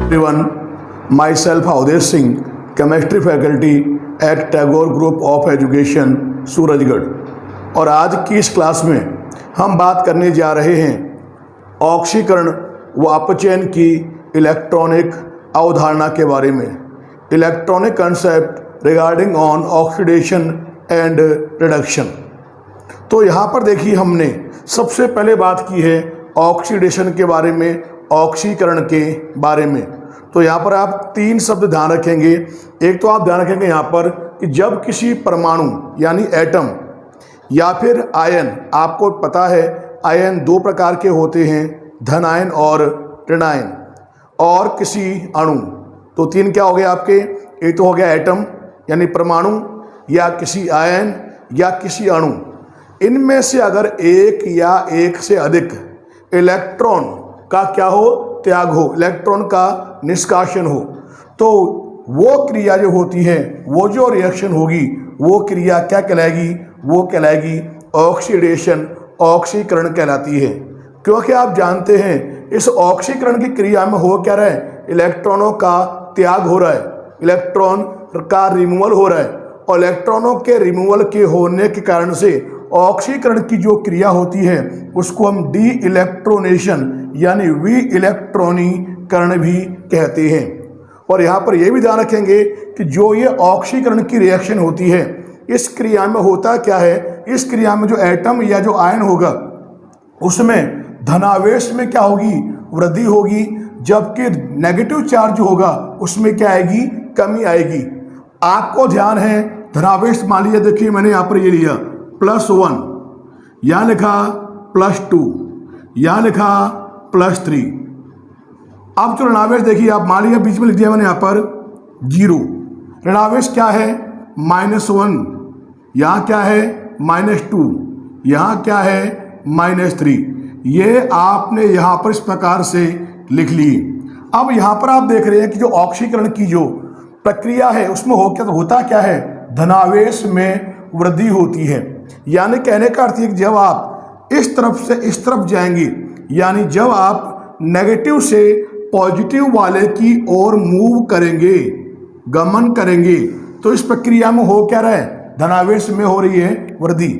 everyone, myself Avdesh Singh, chemistry faculty at Tagore group of education Surajgarh. और आज की इस क्लास में हम बात करने जा रहे हैं ऑक्सीकरण व अपचयन की इलेक्ट्रॉनिक अवधारणा के बारे में, electronic concept regarding on oxidation and reduction. तो यहाँ पर देखिए हमने सबसे पहले बात की है ऑक्सीडेशन के बारे में, ऑक्सीकरण के बारे में। तो यहाँ पर आप तीन शब्द ध्यान रखेंगे। एक तो आप ध्यान रखेंगे यहाँ पर कि जब किसी परमाणु यानी एटम या फिर आयन, आपको पता है आयन दो प्रकार के होते हैं, धन आयन और ऋण आयन, और किसी अणु, तो तीन क्या हो गए आपके, एक तो हो गया एटम यानी परमाणु, या किसी आयन या किसी अणु। इनमें से अगर एक या एक से अधिक इलेक्ट्रॉन का क्या हो, त्याग हो, इलेक्ट्रॉन का निष्कासन हो, तो वो क्रिया जो होती है, वो जो रिएक्शन होगी, वो क्रिया क्या कहलाएगी, वो कहलाएगी ऑक्सीडेशन, ऑक्सीकरण कहलाती है। क्योंकि आप जानते हैं इस ऑक्सीकरण की क्रिया में हो क्या रहा है, इलेक्ट्रॉनों का त्याग हो रहा है, इलेक्ट्रॉन का रिमूवल हो रहा है, और इलेक्ट्रॉनों के रिमूवल के होने के कारण से ऑक्सीकरण की जो क्रिया होती है उसको हम डी इलेक्ट्रोनेशन यानी वी इलेक्ट्रॉनीकरण भी कहते हैं। और यहाँ पर यह भी ध्यान रखेंगे कि जो ये ऑक्सीकरण की रिएक्शन होती है, इस क्रिया में होता क्या है, इस क्रिया में जो एटम या जो आयन होगा उसमें धनावेश में क्या होगी, वृद्धि होगी, जबकि नेगेटिव चार्ज होगा उसमें क्या आएगी, कमी आएगी। आपको ध्यान है धनावेश, मान लीजिए देखिए मैंने यहाँ पर ये लिया +1, यहाँ लिखा +2, यहाँ लिखा +3। अब जो ऋणावेश देखिए आप, मान लीजिए बीच में लिख दिया मैंने यहाँ पर 0। ऋणावेश क्या है, -1, यहाँ क्या है -2, यहाँ क्या है -3। ये आपने यहाँ पर इस प्रकार से लिख ली। अब यहाँ पर आप देख रहे हैं कि जो ऑक्सीकरण की जो प्रक्रिया है उसमें होता क्या है, धनावेश में वृद्धि होती है। यानी कहने का अर्थ है कि जब आप इस तरफ से इस तरफ जाएंगे, यानी जब आप नेगेटिव से पॉजिटिव वाले की ओर मूव करेंगे, गमन करेंगे, तो इस प्रक्रिया में हो क्या रहा है, धनावेश में हो रही है वृद्धि।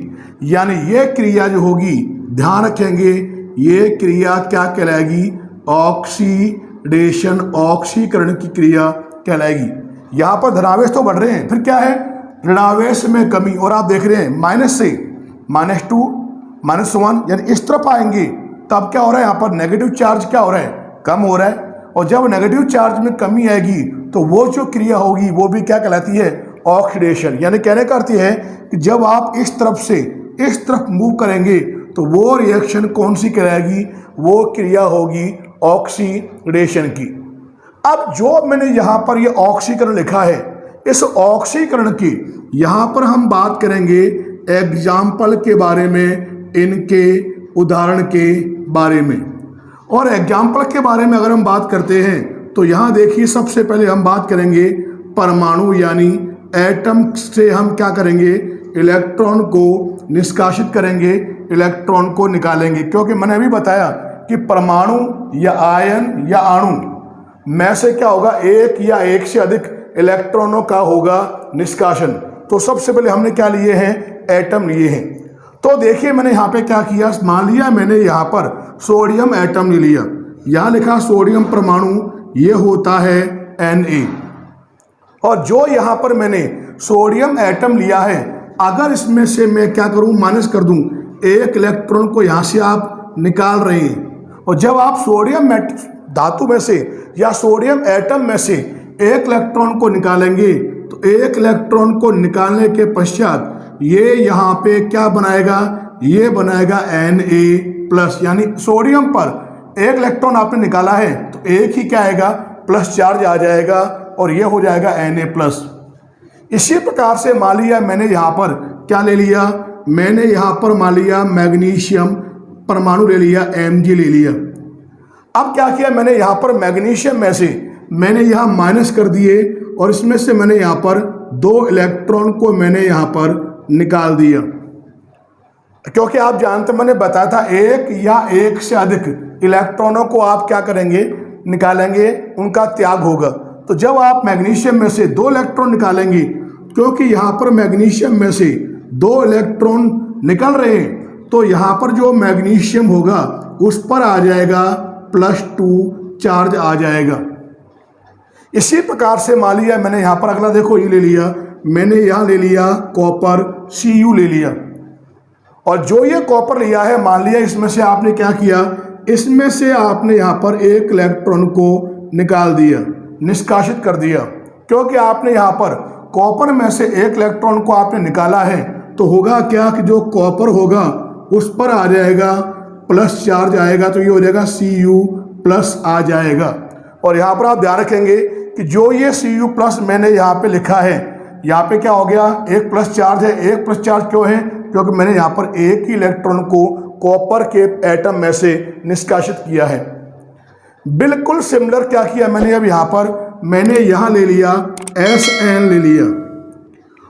यानी ये क्रिया जो होगी, ध्यान रखेंगे, ये क्रिया क्या कहलाएगी, ऑक्सीडेशन, ऑक्सीकरण की क्रिया कहलाएगी। यहाँ पर धनावेश तो बढ़ रहे हैं, फिर क्या है, ऋणावेश में कमी। और आप देख रहे हैं माइनस से -2, -1, यानी इस तरफ आएंगे तब क्या हो रहा है, यहाँ पर नेगेटिव चार्ज क्या हो रहा है, कम हो रहा है। और जब नेगेटिव चार्ज में कमी आएगी तो वो जो क्रिया होगी वो भी क्या कहलाती है, ऑक्सीडेशन। यानी कहने का अर्थ है कि जब आप इस तरफ से इस तरफ मूव करेंगे तो वो रिएक्शन कौन सी कहलाएगी, वो क्रिया होगी ऑक्सीडेशन की। अब जो मैंने यहाँ पर ये ऑक्सीकरण लिखा है, इस ऑक्सीकरण की यहाँ पर हम बात करेंगे एग्जाम्पल के बारे में, इनके उदाहरण के बारे में। और एग्जाम्पल के बारे में अगर हम बात करते हैं तो यहाँ देखिए सबसे पहले हम बात करेंगे परमाणु यानी एटम से हम क्या करेंगे, इलेक्ट्रॉन को निष्कासित करेंगे, इलेक्ट्रॉन को निकालेंगे। क्योंकि मैंने अभी बताया कि परमाणु या आयन या अणु में से क्या होगा, एक या एक से अधिक इलेक्ट्रॉनों का होगा निष्कासन। तो सबसे पहले हमने क्या लिए हैं, एटम लिए हैं। तो देखिए मैंने यहाँ पे क्या किया, मान लिया मैंने यहाँ पर सोडियम एटम ले लिया, यहाँ लिखा सोडियम परमाणु, ये होता है Na। और जो यहाँ पर मैंने सोडियम एटम लिया है, अगर इसमें से मैं क्या करूँ, माइनस कर दूँ, एक इलेक्ट्रॉन को यहाँ से आप निकाल रहे हैं। और जब आप सोडियम धातु में से या सोडियम एटम में से एक इलेक्ट्रॉन को निकालेंगे तो एक इलेक्ट्रॉन को निकालने के पश्चात ये यहाँ पे क्या बनाएगा, ये बनाएगा Na+। यानी सोडियम पर एक इलेक्ट्रॉन आपने निकाला है तो एक ही क्या आएगा, प्लस चार्ज आ जाएगा, और ये हो जाएगा Na+। इसी प्रकार से मान लिया मैंने यहाँ पर क्या ले लिया, मैंने यहाँ पर मान लिया मैग्नीशियम परमाणु ले लिया, Mg ले लिया। अब क्या किया मैंने, यहाँ पर मैग्नीशियम में से मैंने यहाँ माइनस कर दिए, और इसमें से मैंने यहाँ पर 2 इलेक्ट्रॉन को मैंने यहाँ पर निकाल दिया। क्योंकि आप जानते, मैंने बताया था एक या एक से अधिक इलेक्ट्रॉनों को आप क्या करेंगे, निकालेंगे उनका त्याग होगा। तो जब आप मैग्नीशियम में से 2 इलेक्ट्रॉन निकालेंगे, क्योंकि यहाँ पर मैग्नीशियम में से 2 इलेक्ट्रॉन निकल रहे हैं, तो यहाँ पर जो मैग्नीशियम होगा उस पर आ जाएगा +2 चार्ज आ जाएगा। इसी प्रकार से मान लिया मैंने यहाँ पर अगला देखो ये ले लिया, मैंने यहाँ ले लिया कॉपर Cu ले लिया, और जो ये कॉपर लिया है मान लिया इसमें से आपने क्या किया, इसमें से आपने यहाँ पर 1 इलेक्ट्रॉन को निकाल दिया, निष्कासित कर दिया। क्योंकि आपने यहाँ पर कॉपर में से 1 इलेक्ट्रॉन को आपने निकाला है, तो होगा क्या कि जो कॉपर होगा उस पर आ जाएगा प्लस चार्ज आएगा, तो ये हो जाएगा Cu+ आ जाएगा। और यहाँ पर आप ध्यान रखेंगे कि जो ये Cu+ मैंने यहाँ पे लिखा है, यहाँ पे क्या हो गया, 1 प्लस चार्ज है। 1 प्लस चार्ज क्यों है, क्योंकि मैंने यहाँ पर एक ही इलेक्ट्रॉन को कॉपर के एटम में से निष्कासित किया है। बिल्कुल सिमिलर क्या किया मैंने, अब यहाँ पर मैंने यहाँ ले लिया Sn ले लिया,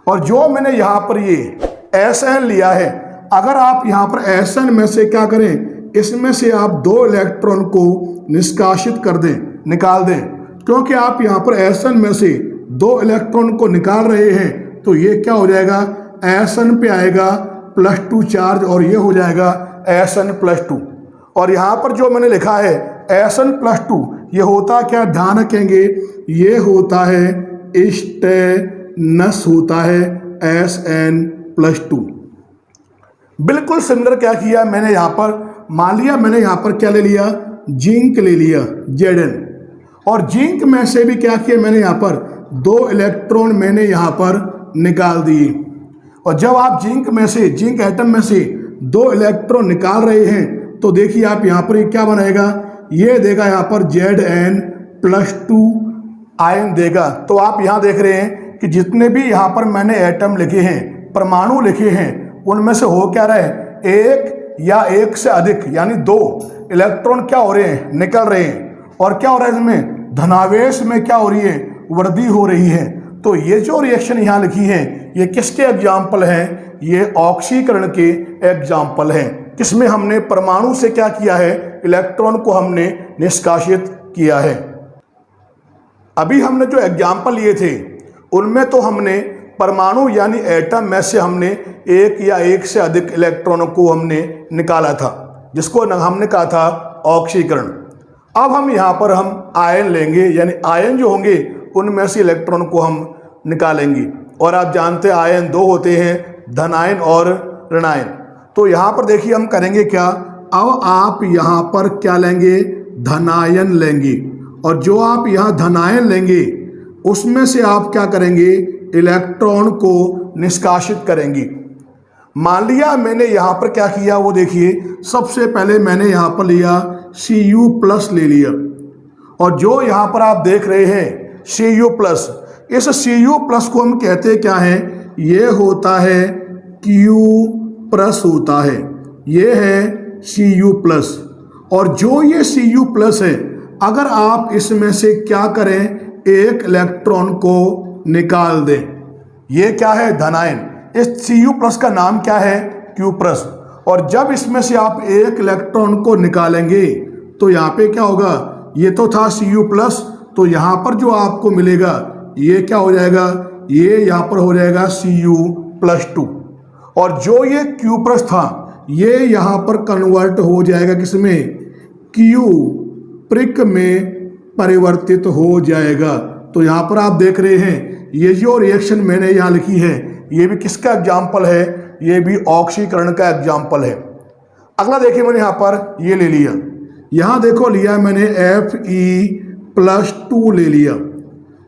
और जो मैंने यहाँ पर ये Sn लिया है, अगर आप यहाँ पर Sn में से क्या करें, इसमें से आप 2 इलेक्ट्रॉन को निष्कासित कर दें, निकाल दें। क्योंकि आप यहाँ पर Sn में से 2 इलेक्ट्रॉन को निकाल रहे हैं, तो ये क्या हो जाएगा, Sn पे आएगा +2 चार्ज, और ये हो जाएगा Sn+2। और यहाँ पर जो मैंने लिखा है Sn+2, ये होता क्या, ध्यान रखेंगे, ये होता है स्टेनस, होता है Sn+2। बिल्कुल सिमिलर क्या किया मैंने यहाँ पर, मान लिया मैंने यहाँ पर क्या ले लिया, जिंक ले लिया Zn, और जिंक में से भी क्या किया मैंने यहाँ पर 2 इलेक्ट्रॉन मैंने यहाँ पर निकाल दिए। और जब आप जिंक में से, जिंक एटम में से 2 इलेक्ट्रॉन निकाल रहे हैं, तो देखिए आप यहाँ पर ये क्या बनाएगा, ये देगा यहाँ पर Zn+2 आयन देगा। तो आप यहाँ देख रहे हैं कि जितने भी यहाँ पर मैंने एटम लिखे हैं, परमाणु लिखे हैं, उनमें से हो क्या रहा है, 1 या 1 से अधिक यानी 2 इलेक्ट्रॉन क्या हो रहे हैं, निकल रहे हैं। और क्या हो रहा है, इसमें धनावेश में क्या हो रही है, वृद्धि हो रही है। तो ये जो रिएक्शन यहाँ लिखी है, ये किसके एग्जाम्पल हैं, ये ऑक्सीकरण के एग्जाम्पल हैं। किसमें हमने परमाणु से क्या किया है, इलेक्ट्रॉन को हमने निष्कासित किया है। अभी हमने जो एग्जाम्पल लिए थे उनमें तो हमने परमाणु यानी एटम में से हमने 1 या 1 से अधिक इलेक्ट्रॉनों को हमने निकाला था, जिसको हमने कहा था ऑक्सीकरण। अब हम यहाँ पर हम आयन लेंगे, यानी आयन जो होंगे उनमें से इलेक्ट्रॉन को हम निकालेंगे। और आप जानते हैं आयन 2 होते हैं, धनायन और ऋणायन। तो यहाँ पर देखिए हम करेंगे क्या, अब आप यहाँ पर क्या लेंगे, धनायन लेंगे, और जो आप यहाँ धनायन लेंगे उसमें से आप क्या करेंगे, इलेक्ट्रॉन को निष्कासित करेंगे। मान लिया मैंने यहाँ पर क्या किया, वो देखिए सबसे पहले मैंने यहाँ पर लिया Cu+ ले लिया, और जो यहाँ पर आप देख रहे हैं Cu+, इस Cu+ को हम कहते क्या हैं, ये होता है Q+ होता है, ये है Cu+। और जो ये Cu+ है, अगर आप इसमें से क्या करें, 1 इलेक्ट्रॉन को निकाल दें, ये क्या है, धनायन। इस Cu+ का नाम क्या है, Q+। और जब इसमें से आप 1 इलेक्ट्रॉन को निकालेंगे तो यहाँ पे क्या होगा, ये तो था Cu+, तो यहाँ पर जो आपको मिलेगा ये क्या हो जाएगा, ये यहाँ पर हो जाएगा Cu+2। और जो ये Q+ था ये यहाँ पर कन्वर्ट हो जाएगा किसमें, Q' में परिवर्तित हो जाएगा। तो यहाँ पर आप देख रहे हैं ये जो रिएक्शन मैंने यहाँ लिखी है, ये भी किसका एग्जाम्पल है, ये भी ऑक्सीकरण का एग्जाम्पल है। अगला देखिए मैंने यहाँ पर ये ले लिया, यहाँ देखो लिया मैंने Fe+2 ले लिया,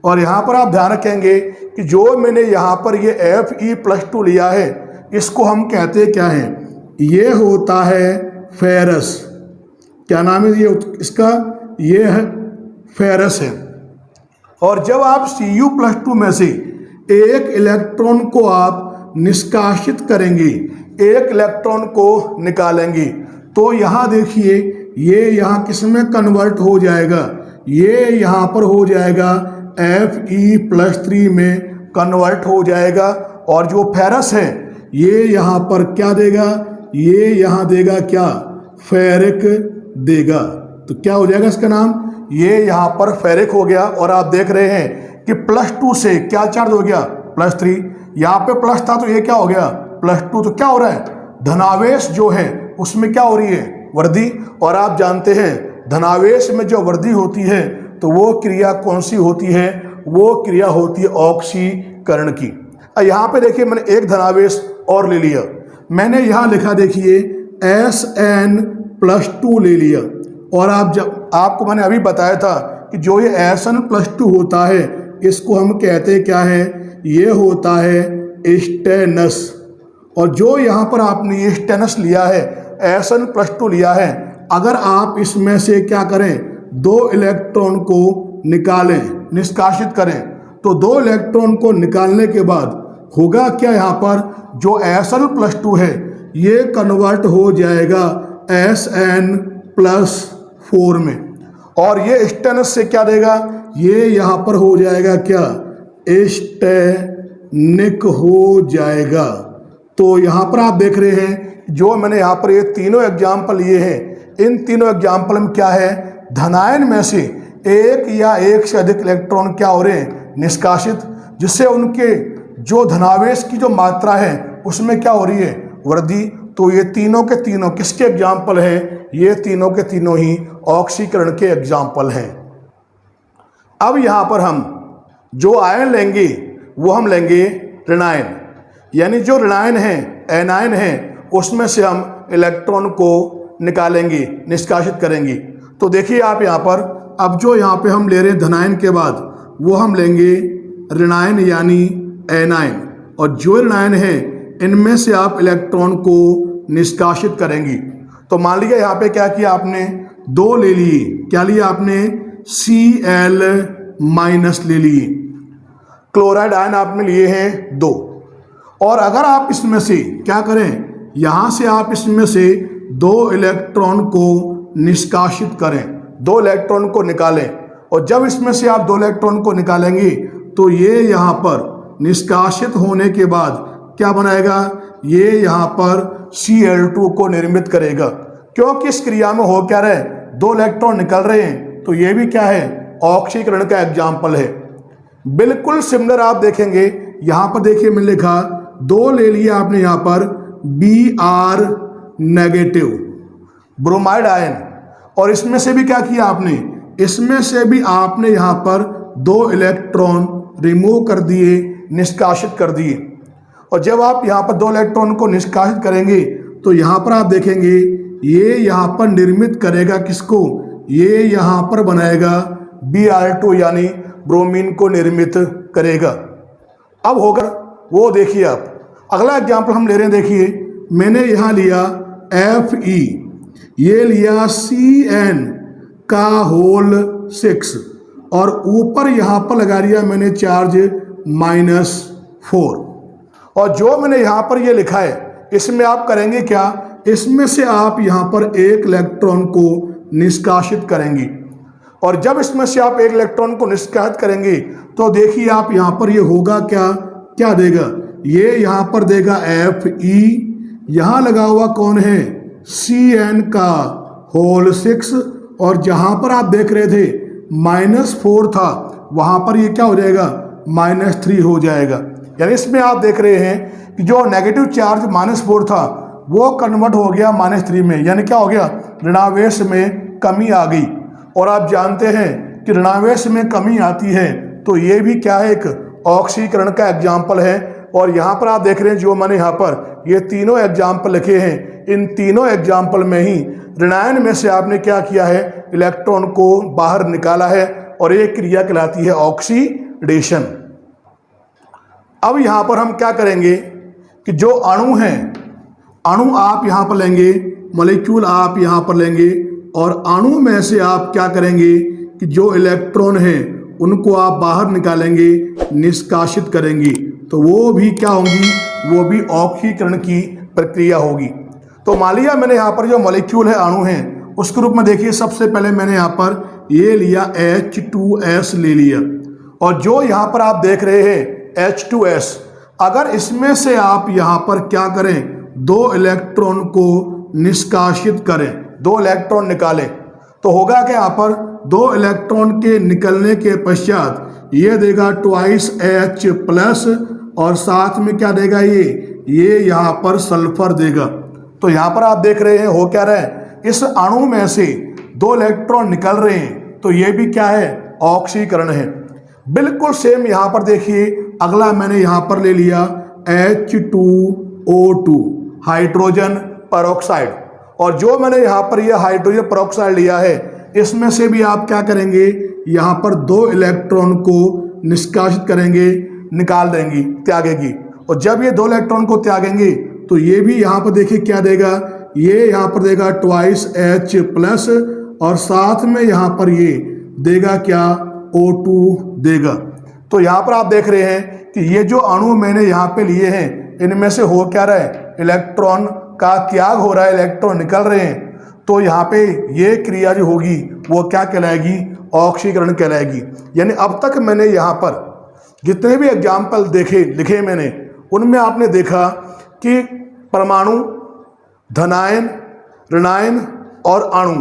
और यहाँ पर आप ध्यान रखेंगे कि जो मैंने यहाँ पर ये Fe+2 लिया है, इसको हम कहते क्या हैं, ये होता है फेरस। क्या नाम है ये इसका, ये है फेरस है। और जब आप Cu+2 में से 1 इलेक्ट्रॉन को आप निष्कासित करेंगे, 1 इलेक्ट्रॉन को निकालेंगे, तो यहाँ देखिए ये यहाँ किस में कन्वर्ट हो जाएगा, ये यहाँ पर हो जाएगा Fe+3 में कन्वर्ट हो जाएगा। और जो फेरस है ये यहाँ पर क्या देगा, ये यहाँ देगा क्या, फेरिक देगा। तो क्या हो जाएगा इसका नाम, ये यहाँ पर फेरिक हो गया और आप देख रहे हैं कि +2 से क्या चार्ज हो गया, +3। यहाँ पे प्लस था तो ये क्या हो गया, +2। तो क्या हो रहा है, धनावेश जो है उसमें क्या हो रही है, वृद्धि। और आप जानते हैं धनावेश में जो वृद्धि होती है तो वो क्रिया कौन सी होती है, वो क्रिया होती है ऑक्सीकरण की। यहाँ पे देखिए मैंने एक धनावेश और ले लिया, मैंने यहाँ लिखा देखिए Sn+2 ले लिया। और आपको मैंने अभी बताया था कि जो ये Sn+2 होता है इसको हम कहते हैं क्या है, ये होता है स्टेनस। और जो यहाँ पर आपने ये स्टेनस लिया है, Sn+2 लिया है, अगर आप इसमें से क्या करें, 2 इलेक्ट्रॉन को निकालें, निष्कासित करें, तो 2 इलेक्ट्रॉन को निकालने के बाद होगा क्या, यहाँ पर जो Sn+2 है ये कन्वर्ट हो जाएगा Sn+4 में। और ये स्टेनस से क्या देगा, ये यहाँ पर हो जाएगा क्या, स्टेनिक हो जाएगा। तो यहाँ पर आप देख रहे हैं जो मैंने यहाँ पर ये तीनों एग्जाम्पल लिए हैं, इन तीनों एग्जाम्पल में क्या है, धनायन में से एक या एक से अधिक इलेक्ट्रॉन क्या हो रहे हैं, निष्कासित, जिससे उनके जो धनावेश की जो मात्रा है उसमें क्या हो रही है, वृद्धि। तो ये तीनों के तीनों किसके एग्जाम्पल हैं, ये तीनों के तीनों ही ऑक्सीकरण के एग्जाम्पल हैं। अब यहाँ पर हम जो आयन लेंगे वो हम लेंगे ऋणायन, यानी जो ऋणायन है, एनायन है, उसमें से हम इलेक्ट्रॉन को निकालेंगे, निष्कासित करेंगे। तो देखिए आप यहाँ पर, अब जो यहाँ पे हम ले रहे हैं धनायन के बाद वो हम लेंगे ऋणायन यानी एनायन। और जो ऋणायन है इनमें से आप इलेक्ट्रॉन को निष्कासित करेंगी। तो मान लीजिए यहाँ पे क्या किया आपने, 2 ले लिए, क्या लिया आपने, Cl- ले लिए, क्लोराइड आयन आपने लिए हैं 2। और अगर आप इसमें से क्या करें, यहाँ से आप इसमें से 2 इलेक्ट्रॉन को निष्कासित करें, 2 इलेक्ट्रॉन को निकालें। और जब इसमें से आप 2 इलेक्ट्रॉन को निकालेंगे तो ये यहाँ पर निष्कासित होने के बाद क्या बनाएगा, ये यहाँ पर Cl2 को निर्मित करेगा। क्योंकि इस क्रिया में हो क्या रहे, 2 इलेक्ट्रॉन निकल रहे हैं, तो ये भी क्या है, ऑक्सीकरण का एग्जाम्पल है। बिल्कुल सिमिलर आप देखेंगे, यहाँ पर देखिए मैंने लिखा 2 ले लिया आपने यहाँ पर Br- ब्रोमाइड आयन। और इसमें से भी क्या किया आपने, इसमें से भी आपने यहाँ पर 2 इलेक्ट्रॉन रिमूव कर दिए, निष्कासित कर दिए। और जब आप यहाँ पर 2 इलेक्ट्रॉन को निष्कासित करेंगे तो यहाँ पर आप देखेंगे ये यहाँ पर निर्मित करेगा किसको, ये यहाँ पर बनाएगा Br2 यानी ब्रोमीन को निर्मित करेगा। अब होगा वो देखिए आप, अगला एग्जाम्पल हम ले रहे हैं। देखिए मैंने यहाँ लिया Fe, ये लिया Cn6 और ऊपर यहाँ पर लगा दिया मैंने चार्ज -4। और जो मैंने यहाँ पर ये लिखा है इसमें आप करेंगे क्या, इसमें से आप यहाँ पर 1 इलेक्ट्रॉन को निष्कासित करेंगे। और जब इसमें से आप 1 इलेक्ट्रॉन को निष्कासित करेंगे तो देखिए आप यहाँ पर ये होगा क्या, क्या देगा, ये यहाँ पर देगा Fe, यहाँ लगा हुआ कौन है, Cn6। और जहाँ पर आप देख रहे थे -4 था, वहाँ पर ये क्या हो जाएगा, -3 हो जाएगा। यानी इसमें आप देख रहे हैं कि जो नेगेटिव चार्ज -4 था वो कन्वर्ट हो गया -3 में, यानी क्या हो गया, ऋणावेश में कमी आ गई। और आप जानते हैं कि ऋणावेश में कमी आती है तो ये भी क्या है, एक ऑक्सीकरण का एग्जाम्पल है। और यहाँ पर आप देख रहे हैं जो मैंने यहाँ पर ये तीनों एग्जाम्पल लिखे हैं, इन तीनों एग्जाम्पल में ही ऋणायन में से आपने क्या किया है, इलेक्ट्रॉन को बाहर निकाला है और ये क्रिया कहलाती है ऑक्सीडेशन। अब यहाँ पर हम क्या करेंगे कि जो अणु हैं, अणु आप यहाँ पर लेंगे, मॉलिक्यूल आप यहाँ पर लेंगे और अणु में से आप क्या करेंगे कि जो इलेक्ट्रॉन हैं उनको आप बाहर निकालेंगे, निष्कासित करेंगे। तो वो भी क्या होंगी, वो भी ऑक्सीकरण की प्रक्रिया होगी। तो मान लिया मैंने यहाँ पर जो मॉलिक्यूल है, अणु हैं, उसके रूप में देखिए सबसे पहले मैंने यहाँ पर ये लिया H2S ले लिया। और जो यहाँ पर आप देख रहे हैं H2S, अगर इसमें से आप यहाँ पर क्या करें, 2 इलेक्ट्रॉन को निष्कासित करें, 2 इलेक्ट्रॉन निकालें, तो होगा क्या, यहाँ पर दो इलेक्ट्रॉन के निकलने के पश्चात ये देगा ट्वाइस H प्लस और साथ में क्या देगा ये यहाँ पर सल्फर देगा। तो यहाँ पर आप देख रहे हैं हो क्या रहा है, इस अणु में से दो इलेक्ट्रॉन निकल रहे हैं, तो ये भी क्या है, ऑक्सीकरण है। बिल्कुल सेम यहाँ पर देखिए, अगला मैंने यहाँ पर ले लिया H2O2 हाइड्रोजन पेरोक्साइड, और जो मैंने यहाँ पर यह हाइड्रोजन पेरोक्साइड लिया है, इसमें से भी आप क्या करेंगे, यहाँ पर दो इलेक्ट्रॉन को निष्कासित करेंगे, निकाल देंगी, त्यागेगी। और जब ये दो इलेक्ट्रॉन को त्यागेंगे तो ये भी यहाँ पर देखिए क्या देगा, ये यहाँ पर देगा ट्वाइस H प्लस और साथ में यहाँ पर ये देगा क्या, O2 देगा। तो यहाँ पर आप देख रहे हैं कि ये जो अणु मैंने यहाँ पे लिए हैं, इनमें से हो क्या रहा है, इलेक्ट्रॉन का त्याग हो रहा है, इलेक्ट्रॉन निकल रहे हैं। तो यहाँ पे ये क्रिया जो होगी वो क्या कहलाएगी, ऑक्सीकरण कहलाएगी। यानी अब तक मैंने यहाँ पर जितने भी एग्जाम्पल लिखे मैंने, उनमें आपने देखा कि परमाणु, धनायन, ऋणायन और अणु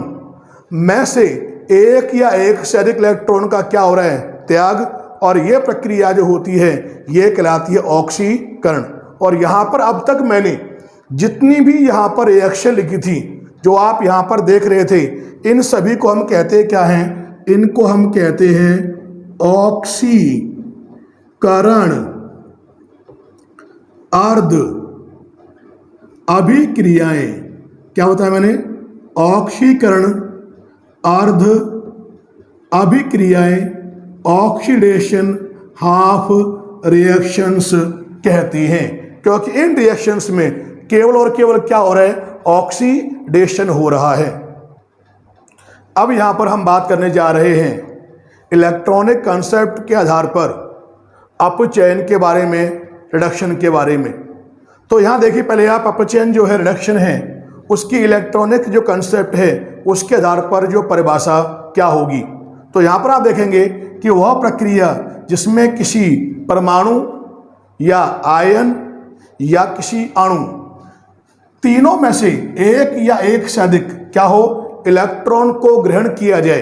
में से एक या एक से अधिक इलेक्ट्रॉन का क्या हो रहा है, त्याग, और ये प्रक्रिया जो होती है ये कहलाती है ऑक्सीकरण। और यहाँ पर अब तक मैंने जितनी भी यहाँ पर रिएक्शन लिखी थी, जो आप यहाँ पर देख रहे थे, इन सभी को हम कहते क्या हैं, इनको हम कहते हैं ऑक्सीकरण अर्ध अभिक्रियाएं। क्या बताया मैंने, ऑक्सीकरण अर्ध अभिक्रियाएं, ऑक्सीडेशन हाफ रिएक्शंस कहती हैं, क्योंकि इन रिएक्शंस में केवल और केवल क्या हो रहा है, ऑक्सीडेशन हो रहा है। अब यहां पर हम बात करने जा रहे हैं इलेक्ट्रॉनिक कंसेप्ट के आधार पर अपचयन के बारे में, रिडक्शन के बारे में। तो यहां देखिए, पहले आप अपचयन जो है, रिडक्शन है, उसकी इलेक्ट्रॉनिक जो कंसेप्ट है उसके आधार पर जो परिभाषा क्या होगी। तो यहां पर आप देखेंगे कि वह प्रक्रिया जिसमें किसी परमाणु या आयन या किसी अणु, तीनों में से एक या एक से अधिक क्या हो, इलेक्ट्रॉन को ग्रहण किया जाए।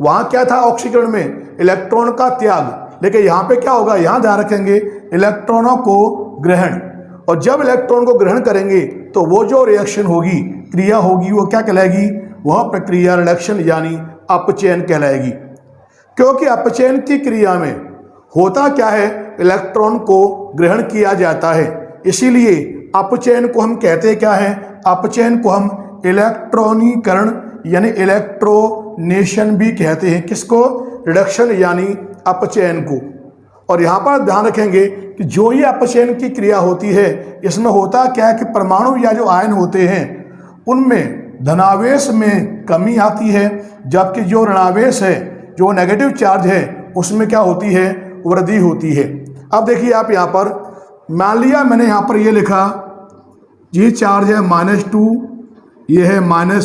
वहां क्या था, ऑक्सीकरण में इलेक्ट्रॉन का त्याग, लेकिन यहां पे क्या होगा, यहां ध्यान रखेंगे इलेक्ट्रॉनों को ग्रहण। और जब इलेक्ट्रॉन को ग्रहण करेंगे तो वो जो रिएक्शन होगी, क्रिया होगी, वो क्या कहलाएगी, वह प्रक्रिया रिडक्शन यानी अपचयन कहलाएगी। क्योंकि अपचयन की क्रिया में होता क्या है, इलेक्ट्रॉन को ग्रहण किया जाता है, इसीलिए अपचयन को हम कहते क्या है, अपचयन को हम इलेक्ट्रॉनीकरण यानी इलेक्ट्रोनेशन भी कहते हैं। किसको, रिडक्शन यानी अपचयन को। और यहाँ पर ध्यान रखेंगे कि जो ये अपचयन की क्रिया होती है, इसमें होता क्या है कि परमाणु या जो आयन होते हैं उनमें धनावेश में कमी आती है, जबकि जो ऋणावेश है, जो नेगेटिव चार्ज है, उसमें क्या होती है, वृद्धि होती है। अब देखिए आप यहाँ पर, मान लिया मैंने यहाँ पर ये लिखा, ये चार्ज है -2, ये है -3,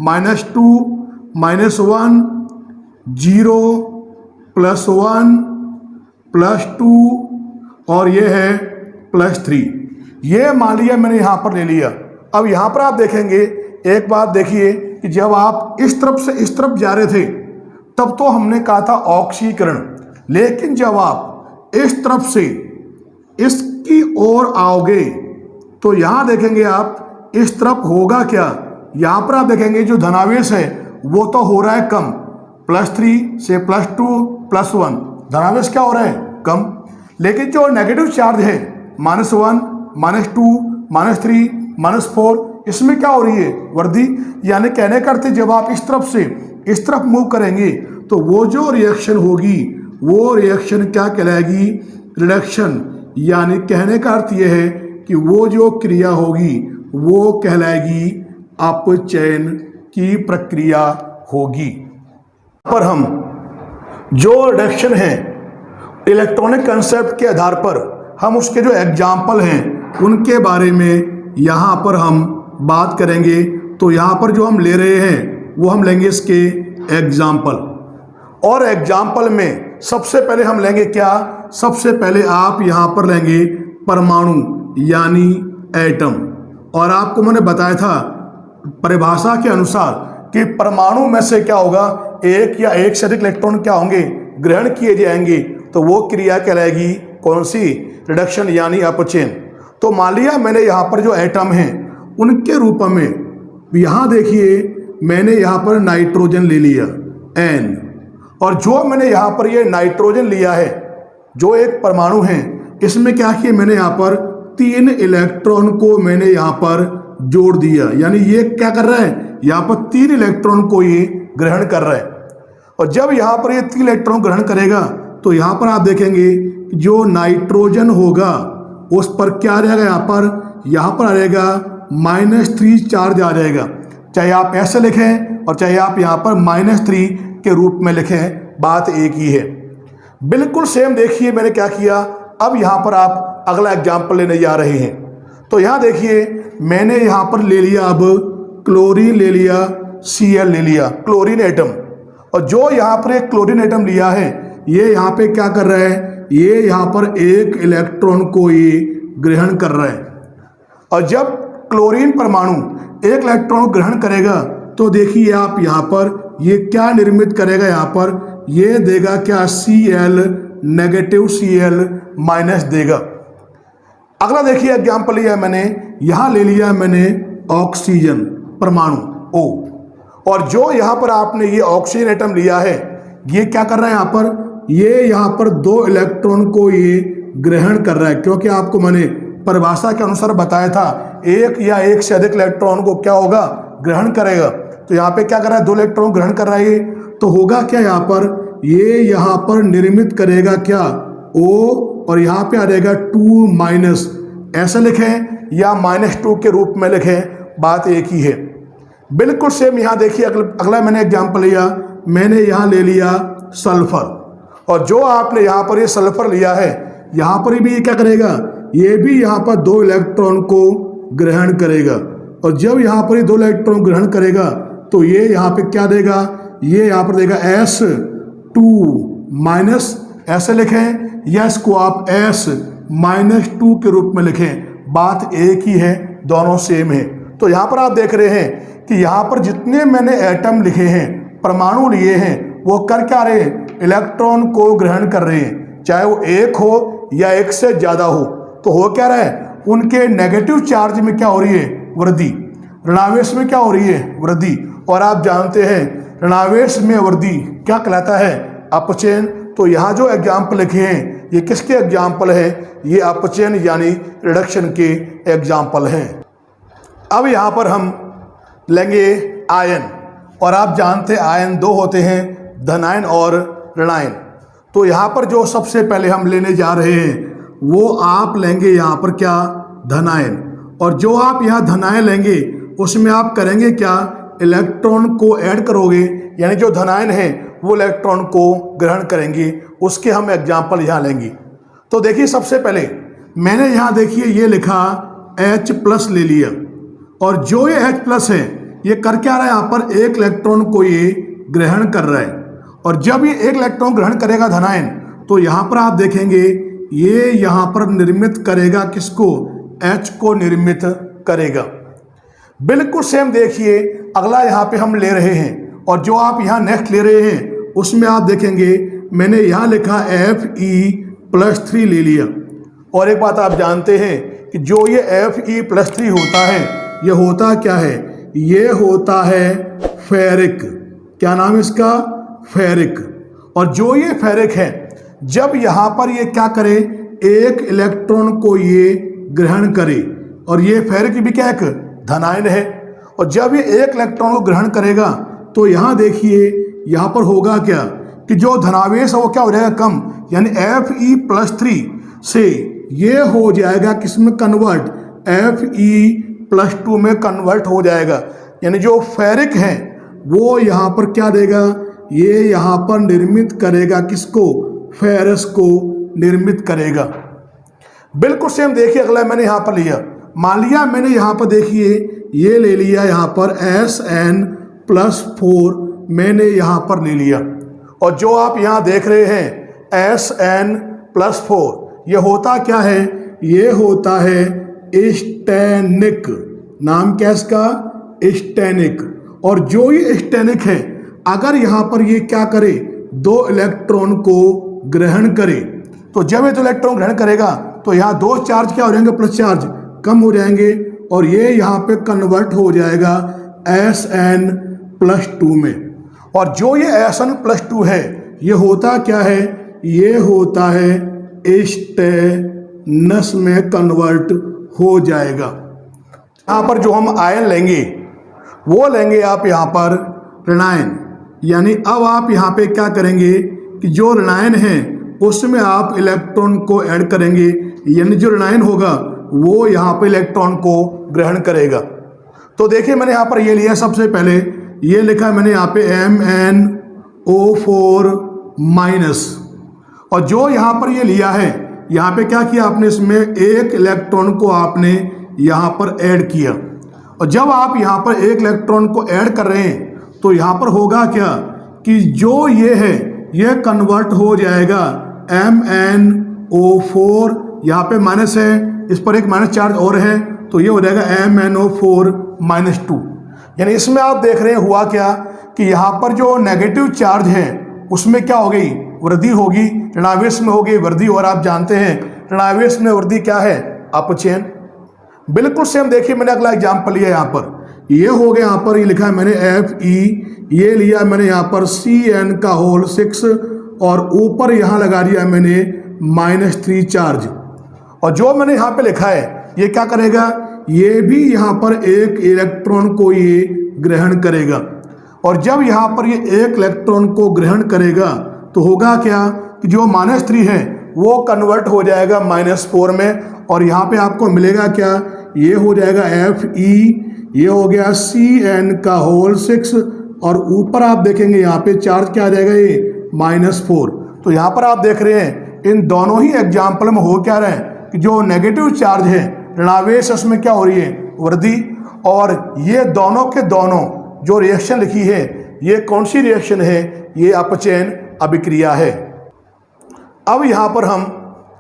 -2, -1, 0, +1, +2 और ये है +3। ये मान लिया मैंने यहाँ पर ले लिया। अब यहाँ पर आप देखेंगे, एक बात देखिए कि जब आप इस तरफ से इस तरफ जा रहे थे तब तो हमने कहा था ऑक्सीकरण, लेकिन जब आप इस तरफ से इसकी ओर आओगे तो यहाँ देखेंगे आप इस तरफ होगा क्या, यहाँ पर आप देखेंगे जो धनावेश है वो तो हो रहा है कम, +3 से +2 +1 धनावेश क्या हो रहा है, कम। लेकिन जो नेगेटिव चार्ज है -1, -2, -3, -4, इसमें क्या हो रही है, वृद्धि। यानी कहने करते जब आप इस तरफ से इस तरफ मूव करेंगे तो वो जो रिएक्शन होगी वो रिएक्शन क्या कहलाएगी, रिडक्शन। यानी कहने का अर्थ यह है कि वो जो क्रिया होगी वो कहलाएगी अपचयन की प्रक्रिया होगी। पर हम जो रिडक्शन है इलेक्ट्रॉनिक कंसेप्ट के आधार पर, हम उसके जो एग्जाम्पल हैं उनके बारे में यहाँ पर हम बात करेंगे। तो यहाँ पर जो हम ले रहे हैं वो हम लेंगे इसके एग्जाम्पल, और एग्जाम्पल में सबसे पहले हम लेंगे क्या, सबसे पहले आप यहाँ पर लेंगे परमाणु यानी एटम। और आपको मैंने बताया था परिभाषा के अनुसार कि परमाणु में से क्या होगा, एक या एक से अधिक इलेक्ट्रॉन क्या होंगे, ग्रहण किए जाएंगे, तो वो क्रिया कहलाएगी कौन सी, रिडक्शन यानी अपचयन। तो मान लिया मैंने यहाँ पर जो एटम हैं उनके रूप में, यहाँ देखिए मैंने यहाँ पर नाइट्रोजन ले लिया N, और जो मैंने यहाँ पर ये नाइट्रोजन लिया है जो एक परमाणु है, इसमें क्या किया मैंने यहाँ पर 3 इलेक्ट्रॉन को मैंने यहाँ पर जोड़ दिया, यानी ये क्या कर रहा है, यहाँ पर 3 इलेक्ट्रॉन को ये ग्रहण कर रहा है। और जब यहाँ पर ये 3 इलेक्ट्रॉन ग्रहण करेगा तो यहाँ पर आप देखेंगे जो नाइट्रोजन होगा उस पर क्या आ जाएगा, यहाँ पर आ जाएगा -3 चार्ज आ जाएगा। चाहे आप ऐसे लिखें और चाहे आप यहाँ पर -3 के रूप में लिखें, बात एक ही है। बिल्कुल सेम देखिए मैंने क्या किया। अब यहाँ पर आप अगला एग्जाम्पल लेने जा रहे हैं। तो यहाँ देखिए मैंने यहाँ पर ले लिया, अब क्लोरीन ले लिया, Cl ले लिया, क्लोरीन एटम। और जो यहाँ पर एक क्लोरीन एटम लिया है ये यहाँ पे क्या कर रहा है, ये यहाँ पर एक इलेक्ट्रॉन को ये ग्रहण कर रहा है। और जब क्लोरीन परमाणु एक इलेक्ट्रॉन ग्रहण करेगा तो देखिए आप यहाँ पर ये क्या निर्मित करेगा, यहाँ पर ये देगा क्या, Cl नेगेटिव Cl माइनस देगा। अगला देखिए एग्जाम्पल लिया मैंने, यहाँ ले लिया मैंने ऑक्सीजन परमाणु O, और जो यहाँ पर आपने ये ऑक्सीजन एटम लिया है ये क्या कर रहा है, यहाँ पर ये यहाँ पर 2 इलेक्ट्रॉन को ये ग्रहण कर रहा है, क्योंकि आपको मैंने परिभाषा के अनुसार बताया था एक या एक से अधिक इलेक्ट्रॉन को क्या होगा, ग्रहण करेगा। तो यहाँ पे क्या कर रहा है, 2 इलेक्ट्रॉन ग्रहण कर रहा है ये, तो होगा क्या, यहाँ पर ये यहाँ पर निर्मित करेगा क्या, O, और यहाँ पे आ जाएगा 2 माइनस, ऐसे लिखें या -2 के रूप में लिखें, बात एक ही है। बिल्कुल सेम यहाँ देखिए अगला मैंने एग्जाम्पल लिया, मैंने यहाँ ले लिया सल्फर, और जो आपने यहाँ पर ये सल्फर लिया है यहाँ पर भी ये क्या करेगा, ये भी यहाँ पर 2 इलेक्ट्रॉन को ग्रहण करेगा। और जब यहाँ पर ये 2 इलेक्ट्रॉन ग्रहण करेगा तो ये यहाँ पे क्या देगा, ये यहाँ पर देगा S2 माइनस, ऐसे लिखें, या इसको आप S-2 के रूप में लिखें, बात एक ही है, दोनों सेम है। तो यहाँ पर आप देख रहे हैं कि यहाँ पर जितने मैंने एटम लिखे हैं, परमाणु लिए हैं, वो कर क्या रहे हैं, इलेक्ट्रॉन को ग्रहण कर रहे हैं, चाहे वो एक हो या एक से ज़्यादा हो। तो हो क्या रहा है, उनके नेगेटिव चार्ज में क्या हो रही है, वृद्धि, ऋणावेश में क्या हो रही है, वृद्धि। और आप जानते हैं ऋणावेश में वृद्धि क्या कहलाता है, अपचयन। तो यहाँ जो एग्जाम्पल लिखे हैं ये किसके एग्जाम्पल हैं, ये अपचयन यानी रिडक्शन के एग्जाम्पल हैं। अब यहाँ पर हम लेंगे आयन, और आप जानते हैं आयन 2 होते हैं, धनायन और ऋणायन। तो यहाँ पर जो सबसे पहले हम लेने जा रहे हैं वो आप लेंगे यहाँ पर क्या, धनायन। और जो आप यहाँ धनायन लेंगे उसमें आप करेंगे क्या, इलेक्ट्रॉन को ऐड करोगे, यानी जो धनायन है वो इलेक्ट्रॉन को ग्रहण करेंगे, उसके हम एग्जाम्पल यहाँ लेंगे। तो देखिए सबसे पहले मैंने यहाँ देखिए ये लिखा H+ ले लिया, और जो ये H+ है ये कर क्या रहा है, यहाँ पर एक इलेक्ट्रॉन को ये ग्रहण कर रहा है। और जब ये एक इलेक्ट्रॉन ग्रहण करेगा धनायन, तो यहाँ पर आप देखेंगे ये यहाँ पर निर्मित करेगा किसको, H को निर्मित करेगा। बिल्कुल सेम देखिए अगला यहाँ पे हम ले रहे हैं, और जो आप यहाँ नेक्स्ट ले रहे हैं उसमें आप देखेंगे मैंने यहाँ लिखा Fe+3 ले लिया। और एक बात आप जानते हैं कि जो ये Fe+3 होता है, ये होता क्या है, ये होता है फेरिक। क्या नाम है इसका, फेरिक। और जो ये फेरिक है, जब यहाँ पर ये क्या करे, एक इलेक्ट्रॉन को ये ग्रहण करे, और ये फेरिक भी क्या एक धनायन है। और जब ये एक इलेक्ट्रॉन को ग्रहण करेगा तो यहाँ देखिए यहाँ पर होगा क्या, कि जो धनावेश है वो क्या हो जाएगा, कम, यानी Fe+3 से ये हो जाएगा किसमें कन्वर्ट, Fe+2 में कन्वर्ट हो जाएगा। यानी जो फेरिक है वो यहाँ पर क्या देगा, ये यहाँ पर निर्मित करेगा किसको, फेरस को निर्मित करेगा। बिल्कुल सेम देखिए अगला मैंने यहाँ पर लिया, मान लिया मैंने यहाँ पर देखिए ये ले लिया, यहाँ पर Sn+4 मैंने यहाँ पर ले लिया। और जो आप यहाँ देख रहे हैं Sn+4 ये होता क्या है, ये होता है स्टेनिक। नाम क्या इसका, स्टेनिक। और जो ये स्टेनिक है, अगर यहाँ पर ये क्या करे, 2 इलेक्ट्रॉन को ग्रहण करे, तो जब ये 2 इलेक्ट्रॉन ग्रहण करेगा तो यहाँ 2 चार्ज क्या हो जाएंगे, प्लस चार्ज कम हो जाएंगे और ये यहाँ पे कन्वर्ट हो जाएगा Sn+2 में। और जो ये Sn+2 है, ये होता क्या है, ये होता है स्टेनस में कन्वर्ट हो जाएगा। यहाँ पर जो हम आयन लेंगे वो लेंगे आप यहाँ पर ऋणायन, यानी अब आप यहाँ पे क्या करेंगे कि जो ऋणायन है उसमें आप इलेक्ट्रॉन को ऐड करेंगे, यानी जो ऋणायन होगा वो यहाँ पे इलेक्ट्रॉन को ग्रहण करेगा। तो देखिए मैंने यहाँ पर ये लिया, सबसे पहले ये लिखा मैंने यहाँ पे MnO4-, और जो यहाँ पर ये लिया है, यहाँ पे क्या किया आपने, इसमें एक इलेक्ट्रॉन को आपने यहाँ पर ऐड किया। और जब आप यहाँ पर एक इलेक्ट्रॉन को ऐड कर रहे हैं तो यहाँ पर होगा क्या कि जो ये है ये कन्वर्ट हो जाएगा MnO4, यहाँ पे माइनस है, इस पर एक माइनस चार्ज और है, तो ये हो जाएगा MnO4-2। यानी इसमें आप देख रहे हैं हुआ क्या कि यहाँ पर जो नेगेटिव चार्ज है उसमें क्या हो गई, वृद्धि होगी, ऋणावेश में हो गई वृद्धि। और आप जानते हैं ऋणावेश में वृद्धि क्या है, अपचयन। बिल्कुल सेम देखिए मैंने अगला एग्जाम्पल लिया यहाँ पर, ये हो गया यहाँ पर, ये लिखा है मैंने Fe, ये लिया मैंने यहाँ पर Cn6 और ऊपर यहाँ लगा दिया मैंने -3 चार्ज। और जो मैंने यहाँ पे लिखा है ये क्या करेगा, ये भी यहाँ पर एक इलेक्ट्रॉन को ये ग्रहण करेगा। और जब यहाँ पर ये एक इलेक्ट्रॉन को ग्रहण करेगा तो होगा क्या कि जो -3 है वो कन्वर्ट हो जाएगा -4 में, और यहाँ पे आपको मिलेगा क्या, ये हो जाएगा Fe, ये हो गया Cn6 और ऊपर आप देखेंगे यहाँ पे चार्ज क्या आ जाएगा, ये -4। तो यहाँ पर आप देख रहे हैं इन दोनों ही एग्जाम्पल में हो क्या रहा है कि जो नेगेटिव चार्ज है ऋणावेश उसमें क्या हो रही है, वृद्धि। और ये दोनों के दोनों जो रिएक्शन लिखी है ये कौन सी रिएक्शन है, ये अपचयन अभिक्रिया है। अब यहाँ पर हम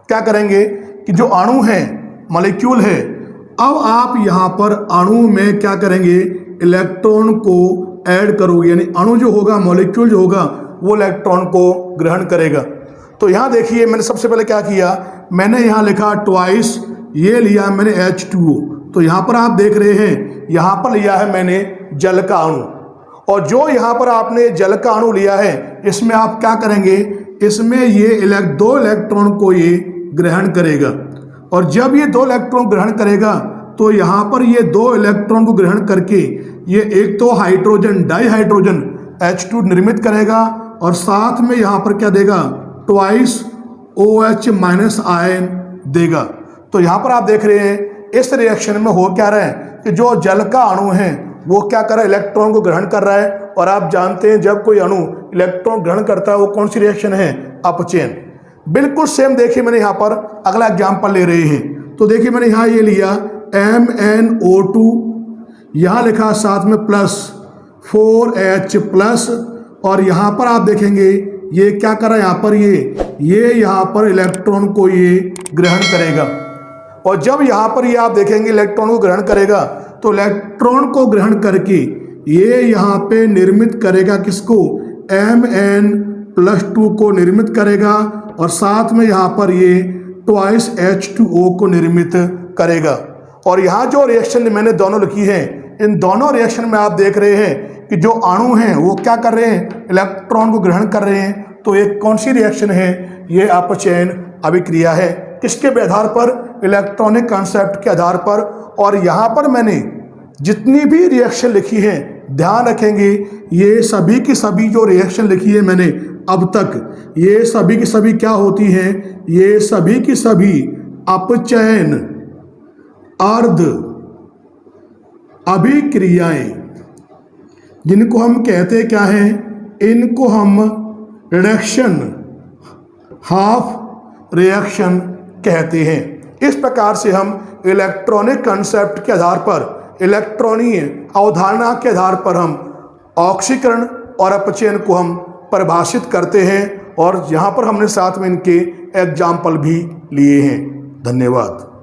क्या करेंगे कि जो अणु है, मॉलिक्यूल है, अब आप यहाँ पर अणु में क्या करेंगे, इलेक्ट्रॉन को ऐड करोगे, यानी अणु जो होगा, मॉलिक्यूल जो होगा वो इलेक्ट्रॉन को ग्रहण करेगा। तो यहाँ देखिए मैंने सबसे पहले क्या किया, मैंने यहाँ लिखा ट्वाइस, ये लिया मैंने H2O। तो यहाँ पर आप देख रहे हैं यहाँ पर लिया है मैंने जल का अणु, और जो यहाँ पर आपने जल का अणु लिया है इसमें आप क्या करेंगे, इसमें ये 2 इलेक्ट्रॉन को ये ग्रहण करेगा। और जब ये 2 इलेक्ट्रॉन ग्रहण करेगा तो यहाँ पर ये 2 इलेक्ट्रॉन को ग्रहण करके ये एक तो हाइड्रोजन डाइहाइड्रोजन H2 निर्मित करेगा और साथ में यहाँ पर क्या देगा, ट्वाइस OH- आयन देगा। तो यहाँ पर आप देख रहे हैं इस रिएक्शन में हो क्या रहा है कि जो जल का अणु है वो क्या कर रहा है, इलेक्ट्रॉन को ग्रहण कर रहा है। और आप जानते हैं जब कोई अणु इलेक्ट्रॉन ग्रहण करता है वो कौन सी रिएक्शन है, अपचयन। बिल्कुल सेम देखिए मैंने यहाँ पर अगला एग्जाम्पल ले रहे हैं। तो देखिए मैंने यहाँ ये लिया MnO2, यहाँ लिखा साथ में +4H+, और यहाँ पर आप देखेंगे ये क्या कर रहा है, यहाँ पर ये यहाँ पर इलेक्ट्रॉन को ये ग्रहण करेगा। और जब यहाँ पर ये आप देखेंगे इलेक्ट्रॉन को ग्रहण करेगा तो इलेक्ट्रॉन को ग्रहण करके ये यहाँ पे निर्मित करेगा किसको, Mn+2 को निर्मित करेगा, और साथ में यहाँ पर ये ट्वाइस H2O को निर्मित करेगा। और यहाँ जो रिएक्शन मैंने दोनों लिखी है, इन दोनों रिएक्शन में आप देख रहे हैं कि जो अणु हैं वो क्या कर रहे हैं, इलेक्ट्रॉन को ग्रहण कर रहे हैं। तो एक कौन सी रिएक्शन है, ये अपचयन अभिक्रिया है। किसके आधार पर, इलेक्ट्रॉनिक कॉन्सेप्ट के आधार पर। और यहाँ पर मैंने जितनी भी रिएक्शन लिखी है ध्यान रखेंगे, ये सभी की सभी जो रिएक्शन लिखी है मैंने अब तक, ये सभी की सभी क्या होती हैं, ये सभी की सभी अपचयन अर्ध अभिक्रियाएं, जिनको हम कहते क्या हैं, इनको हम रिडक्शन हाफ रिएक्शन कहते हैं। इस प्रकार से हम इलेक्ट्रॉनिक कंसेप्ट के आधार पर, इलेक्ट्रॉनीय अवधारणा के आधार पर हम ऑक्सीकरण और अपचयन को हम परिभाषित करते हैं। और यहाँ पर हमने साथ में इनके एग्जाम्पल भी लिए हैं। धन्यवाद।